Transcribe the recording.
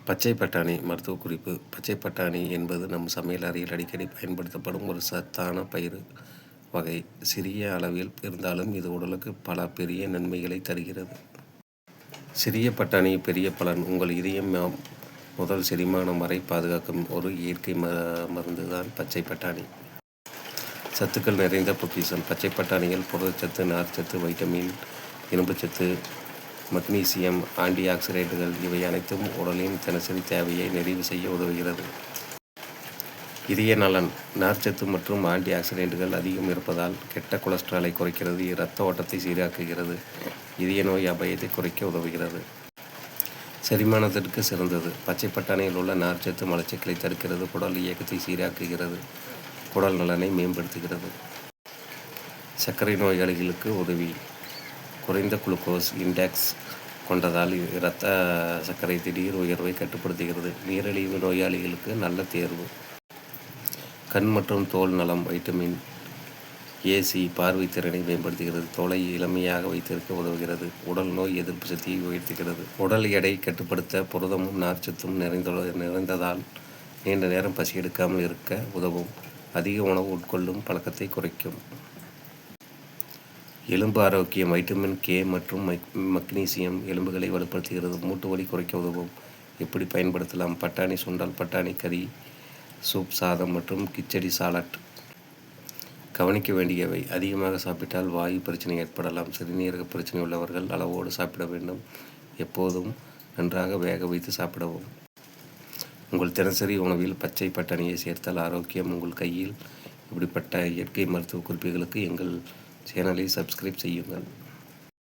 பச்சை பட்டாணி மருத்துவ குறிப்பு. பச்சை பட்டாணி என்பது நம் சமையல் அறையில் அடிக்கடி பயன்படுத்தப்படும் ஒரு சத்தான பயிறு வகை. சிறிய அளவில் இருந்தாலும் இது உடலுக்கு பல பெரிய நன்மைகளை தருகிறது. சிறிய பட்டாணி பெரிய பலன். உங்கள் இதயம் முதல் செரிமானம் வரை பாதுகாக்கும் ஒரு இயற்கை மருந்து தான் பச்சை பட்டாணி. சத்துக்கள் நிறைந்த பொக்கிஷம். பச்சை பட்டாணிகள் புரதச்சத்து, நார்ச்சத்து, வைட்டமின், இரும்புச்சத்து, மக்னீசியம், ஆன்டி ஆக்சிடென்ட்டுகள் இவை அனைத்தும் உடலின் தினசரி தேவையை நிறைவு செய்ய உதவுகிறது. இதய நலன். நார்ச்சத்து மற்றும் ஆன்டி ஆக்சிடென்ட்டுகள் அதிகம் இருப்பதால் கெட்ட கொலஸ்ட்ராலை குறைக்கிறது, இரத்த ஓட்டத்தை சீராக்குகிறது, இதய நோய் அபாயத்தை குறைக்க உதவுகிறது. செரிமானத்திற்கு சிறந்தது. பச்சை பட்டாணியில் உள்ள நார்ச்சத்து மலச்சிக்கலை தடுக்கிறது, குடல் இயக்கத்தை சீராக்குகிறது, குடல் நலனை மேம்படுத்துகிறது. சர்க்கரை நோயாளிகளுக்கு உதவி. குறைந்த குளுக்கோஸ் இண்டெக்ஸ் கொண்டதால் இரத்த சர்க்கரை திடீர் உயர்வை கட்டுப்படுத்துகிறது. நீரிழிவு நோயாளிகளுக்கு நல்ல தேர்வு. கண் மற்றும் தோல் நலம். வைட்டமின் ஏ-சி பார்வை திறனை மேம்படுத்துகிறது, தோலை இளமையாக வைத்திருக்க உதவுகிறது, உடல் நோய் எதிர்ப்பு சக்தியை உயர்த்துகிறது. உடல் எடை கட்டுப்படுத்த புரதமும் நார்ச்சத்தும் நிறைந்ததால் நீண்ட நேரம் பசி எடுக்காமல் இருக்க உதவும். அதிக உணவு உட்கொள்ளும் பழக்கத்தை குறைக்கும். எலும்பு ஆரோக்கியம். வைட்டமின் கே மற்றும் மக்னீசியம் எலும்புகளை வலுப்படுத்துகிறது, மூட்டு வலி குறைக்க உதவும். எப்படி பயன்படுத்தலாம்? பட்டாணி சுண்டல், பட்டாணி கறி, சூப், சாதம் மற்றும் கிச்சடி சாலட். கவனிக்க வேண்டியவை. அதிகமாக சாப்பிட்டால் வாயு பிரச்சனை ஏற்படலாம். சிறுநீரக பிரச்சனை உள்ளவர்கள் அளவோடு சாப்பிட வேண்டும். எப்போதும் நன்றாக வேக வைத்து சாப்பிடவும். உங்கள் தினசரி உணவில் பச்சை பட்டாணியை சேர்த்தால் ஆரோக்கியம் உங்கள் கையில். இப்படிப்பட்ட இயற்கை மருத்துவ குறிப்புகளுக்கு எங்கள் சேனலை சப்ஸ்கிரைப் செய்யுங்கள்.